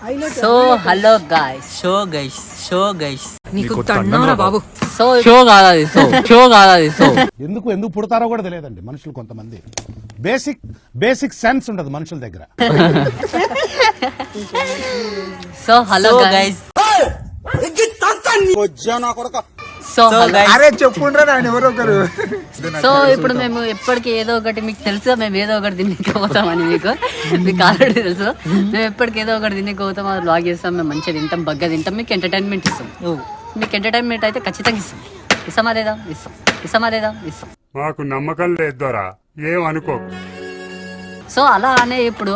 So hello guys, show guys నీకు తన్నరా బాబు. Show కాదు అది, సో ఎందుకు పుడతారో కూడా తెలియదండి మనుషులు. కొంతమంది బేసిక్ సెన్స్ ఉండదు మనుషుల దగ్గర. సో హలో గైస్, సో ఇప్పుడు మేము ఎప్పటికీ ఏదో ఒకటి, మీకు తెలుసు మేము ఏదో ఒకటి తినేకి పోతామని, మీకు ఆల్రెడీ తెలుసు. మేము ఎప్పటికి ఏదో ఒకటి తినేకి పోతాం, అది బ్లాగ్ చేస్తాం, మేము మంచిగా తింటాం, బగ్గా తింటాం, మీకు ఎంటర్టైన్మెంట్ ఇస్తాం. మీకు ఎంటర్టైన్మెంట్ అయితే ఖచ్చితంగా ఇస్తామా లేదా? మాకు నమ్మకం లేదురా, ఏం అనుకో. సో అలా అనే ఇప్పుడు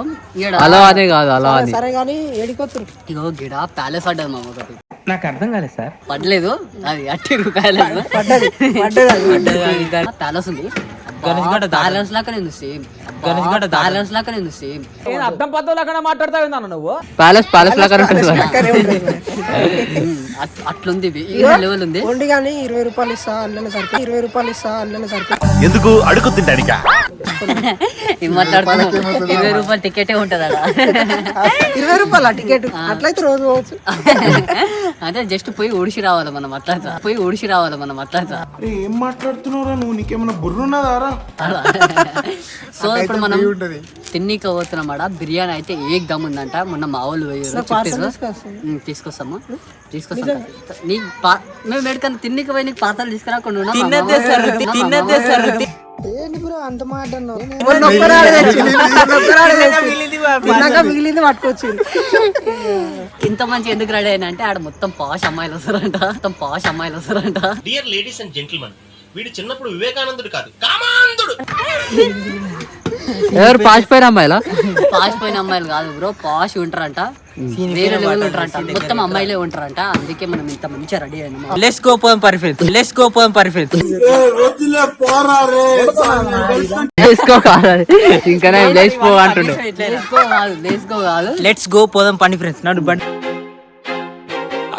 అలా అనే కాదు, అలా అని సరే కానీ ఏడిపోతురు. ఇగో గిడ ప్యాలెస్ పడ్డది మా ఒకటి. నాకు అర్థం కాలేదు సార్. పడలేదు, అది అట్టి ప్యాలెస్ ప్యాలెస్ ఉంది. ప్యాలెస్ లాగానే ఉంది సేమ్. ప్యాలెస్ లాగానే ఉంది సేమ్. అర్థం పద్ధతులు అక్కడ మాట్లాడతావు నువ్వు. ప్యాలెస్ లాగా అట్లుంది, లెవెల్ ఉంది. ఓన్లీ కానీ 20 రూపాయలు ఇస్తా అల్లనే సరిపోయి, 20 రూపాయలు ఇస్తా అల్లనే సరిపోయి. ఎందుకు అడుగు తింటానిక మాట్లాడుతున్నా. 20 రూపాయలు టికెటే ఉంటది అక్కడ. 20 రూపాయల టికెట్ అట్లయితే రోజు పోవచ్చు. అదే జస్ట్ పోయి ఊడిసి రావాలి మనం అట్లా. ఏం మాట్లాడుతున్నావురా నువ్వు? నీకేమన్నా బుర్రున్నదారా? సో ఇప్పుడు మనం తిన్నీకి పోతున్నామాట. బిర్యానీ అయితే ఏక్ దమ్ ఉందంట. మొన్న మా వాళ్ళు తీసుకొస్తాము. మేము ఎక్కడికన్నా తిన్నీకి పోయి నీకు పార్సల్ తీసుకురాకుండా అంత మాట మిగిలింది పట్టుకొచ్చి. ఇంత మంచి ఎందుకు రెడీ అయినా అంటే ఆడ మొత్తం పాష్ అమ్మాయిలు వస్తారంట. డియర్ లేడీస్ అండ్ జెంటిల్మెన్, వీడు చిన్నప్పుడు వివేకానందుడు కాదు, కామాంధుడు. ఎవరు పాసిపోయిన అమ్మాయిలు కాదు బ్రో, పాష్ ఉంటారంట, వేరే లెవెల్ ఉంటారంట, మొత్తం అమ్మాయిలే ఉంటారంట. అందుకే మనం ఇంత మంచిగా రెడీ అయినా. Let's go poem perfect. ఇంకా లేచిపో అంటుండు. లెట్స్ గో పోదాం పని ఫ్రెండ్స్. నాడు బండి.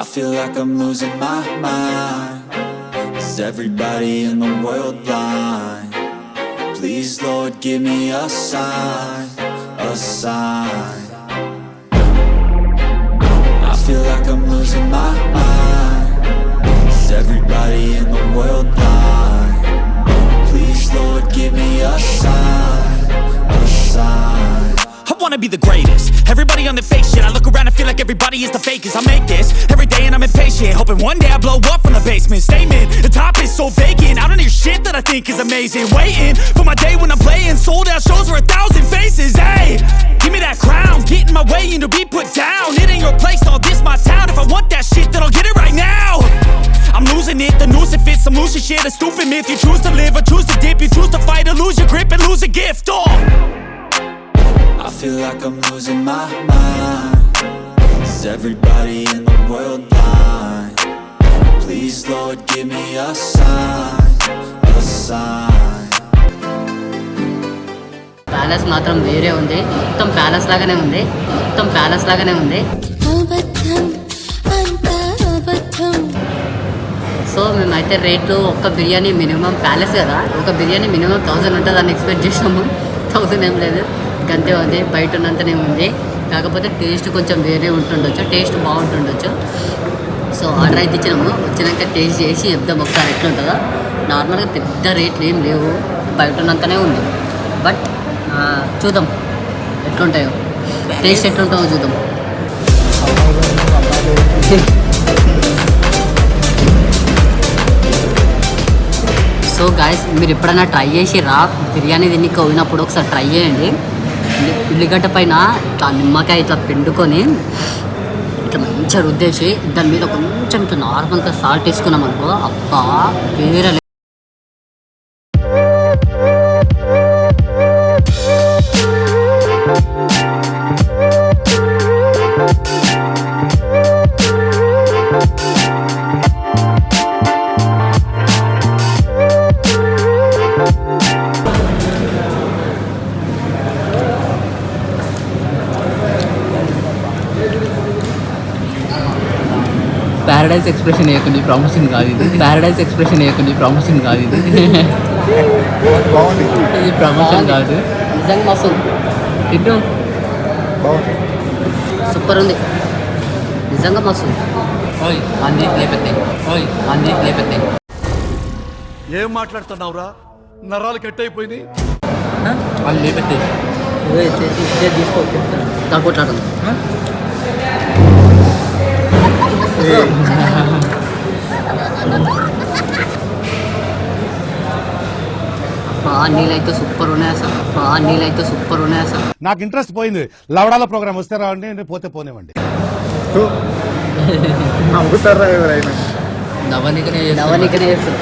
I feel like I'm losing my mind. Is everybody in the world blind? Please Lord give me a sign. I feel like I'm losing my mind. Is everybody in the world blind? Please Lord give me a sign. I wanna be the greatest. Everybody on the fake shit. I look around and feel like everybody is the fakest. I make this every day and I'm impatient, hoping one day I blow up from the basement. Statement, the top is so vacant. I don't hear shit that I think is amazing. Waiting for my day when I'm playing sold out shows for 1,000 faces. Hey, give me that crown, get in my way and to be put down. It ain't your place, all this my town. If I want that shit, then I'll get it right now. I'm losing it, the noose it fits. I'm losing shit, a stupid myth. You choose to live or choose to dip. You choose to fight or lose your grip and lose a gift. I feel like I'm losing my mind. Is everybody in the world blind? Please Lord give me a sign. Palace మాత్రం వేరే ఉంది, మొత్తం palace లాగానే ఉంది. So మేమైతే రేట్లు ఒక్క biryani minimum, palace కదా, ఒక బిర్యానీ మినిమం 1000 ఉంటుందని ఎక్స్పెక్ట్ చేసాము. 1000 ఏం లేదు, గంతే ఉంది, బయట ఉన్నంతనే ఉంది. కాకపోతే టేస్ట్ కొంచెం వేరే ఉంటుండొచ్చు, టేస్ట్ బాగుంటుండొచ్చు. సో ఆర్డర్ అయితే ఇచ్చినాము, వచ్చినాక టేస్ట్ చేసి చెప్దాం ఒకసారి ఎట్లుంటుందో. నార్మల్గా పెద్ద రేట్లు ఏం లేవు, బయట ఉన్నంతనే ఉంది. బట్ చూద్దాం ఎట్లుంటాయో, టేస్ట్ ఎట్లుంటుందో చూద్దాం. సో గాయస్, మీరు ఎప్పుడైనా ట్రై చేసి బిర్యానీ తిని పోయినప్పుడు ఒకసారి ట్రై చేయండి. ఉల్లిగడ్డ పైన ఇట్లా నిమ్మకాయ ఇట్లా పిండుకొని ఇట్లా మంచిగా రుద్దేసి దాని మీద కొంచెం ఇట్లా నార్మల్గా సాల్ట్ వేసుకున్నాం అనుకో, అబ్బా వేరే. ప్యారడైజ్ ఎక్స్ప్రెషన్ వేయకుండా ప్రామిసింగ్ కాదు ఇది. ఇది ప్రమోషన్ కాదు. నిజంగా మస్తు సూపర్ ఉంది. నిజంగా మస్తు. ఓయ్ అంది లేపెత్తే, ఓయ్ అంది లేపెత్తే. ఏం మాట్లాడుతున్నావురా? నరాలు కట్ అయిపోయింది. వాళ్ళు లేపెత్తే. తగ్గొట్లాడు. నీళ్ళైతే సూపర్ ఉన్నాయి అసలు. నీళ్ళైతే సూపర్ ఉన్నాయి అసలు. నాకు ఇంట్రెస్ట్ పోయింది. లవడాల ప్రోగ్రామ్ వస్తే రావండి, పోతే పోనివ్వండి. నవ్వుతారా ఎవరైనా? నవనికనే చేస్తారు.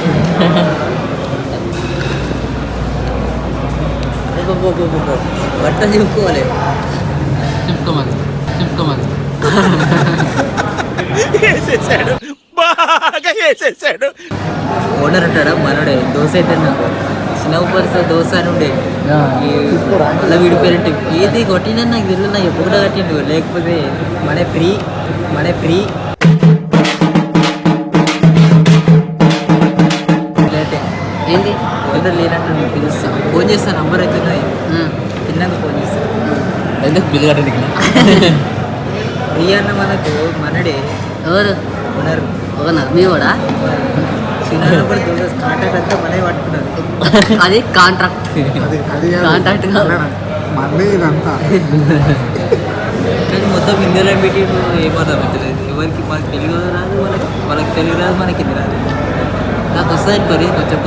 బట్ట చెప్పుకోవాలి. చెప్పుకోమని ఓనర్ అంటాడా మనోడే దోశ అయితే చిన్నపరిస దోశ అని ఉండే అలా విడిపోయారంటే ఏది కొట్టినా నాకు తెలియదు. నాకు ఎప్పుడు కూడా కట్టిండు. లేకపోతే మనే ఫ్రీ ఏంది ఓనర్ లేనట్టు నేను పిలుస్తాను. ఫోన్ చేస్తాను, నంబర్ అయితే ఉన్నాయి. తిన్నాక ఫోన్ చేస్తాను. ఎందుకు బిల్లు కట్టడానికి? ఫ్రీ అన్న మనకు మనడే. ఎవరు ఓనర్ మీ కూడా చిన్నప్పుడు కాంట్రాక్ట్ అంతా మనే పట్టుకున్నారు. అది కాంట్రాక్ట్ కానీ మొత్తం హిందీలో పెట్టి ఏమర్థం అవుతలేదు. ఎవరికి మనకు తెలుగు రాదు, వాళ్ళకి తెలుగు రాదు, మనకి హిందీ రాదు. నాకు వస్తుంది పరి కొంచెం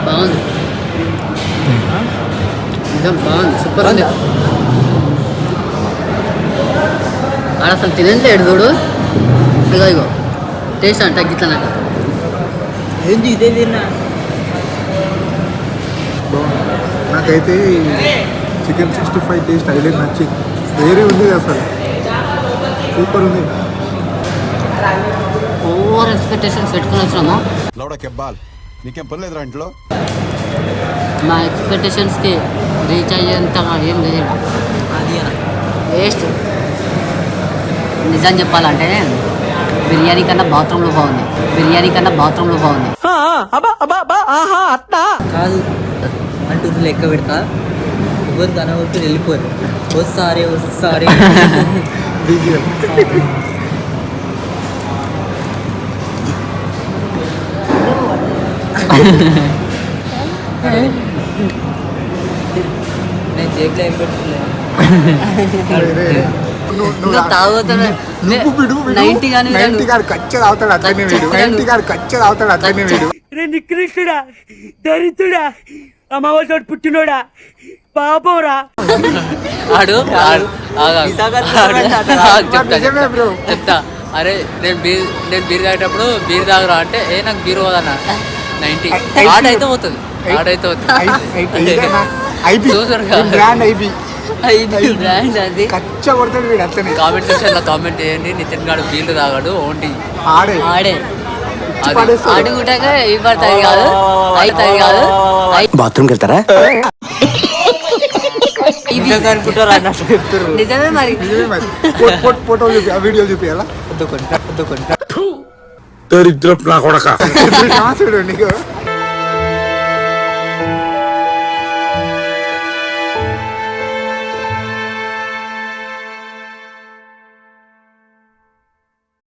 బాగుంది. నిజం బాగుంది, సూపర్ ఉంది. ఆడ అసలు తినండి చూడు. ఇగో టేస్ట్ అంట గిట్లనట. ఏంది ఇదే తిన్నా? నాకైతే చికెన్ 65 టేస్ట్ హైలైట్ నచ్చింది. వేరే ఉంది అసలు, సూపర్ ఉంది. ఓవర్ ఎక్స్పెక్టేషన్స్ పెట్టుకుని వచ్చినాము. నీకేం పర్లేదురా ఇంట్లో? మా ఎక్స్పెక్టేషన్స్కి రీచ్ అయ్యేంతగా ఏం లేదు. అది వేస్ట్. నిజం చెప్పాలంటే బిర్యానీ కన్నా బాత్రూంలో బాగుంది. కాదు అంటూ లెక్క పెడతా. ఎవరు కనబడుతూ వెళ్ళిపోరు. వస్తారే నేను చేతిలో ఏం పెట్టుకోలేదు. ఇంకా తాగుతాడు 90 కానీ నికృష్టుడా, దరిద్రుడా, అమావాసోడు పుట్టినోడా, పాపోరా. చెప్తా. అరే నేను బీర్ తాగేటప్పుడు బీర్ తాగురా అంటే నాకు బీర్ పోదన్న 90 ఆడైతే పోతుంది. కామెంట్ సెక్షన్ లో కామెంట్ చేయండి. నితిన్ గారు బీర్లు తాగాడు, ఓన్లీ ఆడే అడుగుటాగా ఇవ్వతాయి కాదు, బాత్రూమ్కి వెళ్తారా? నిజమే మరి. ఫోటో వీడియో చూపించాలా? దరిద్రపు నా కొడక. నీకు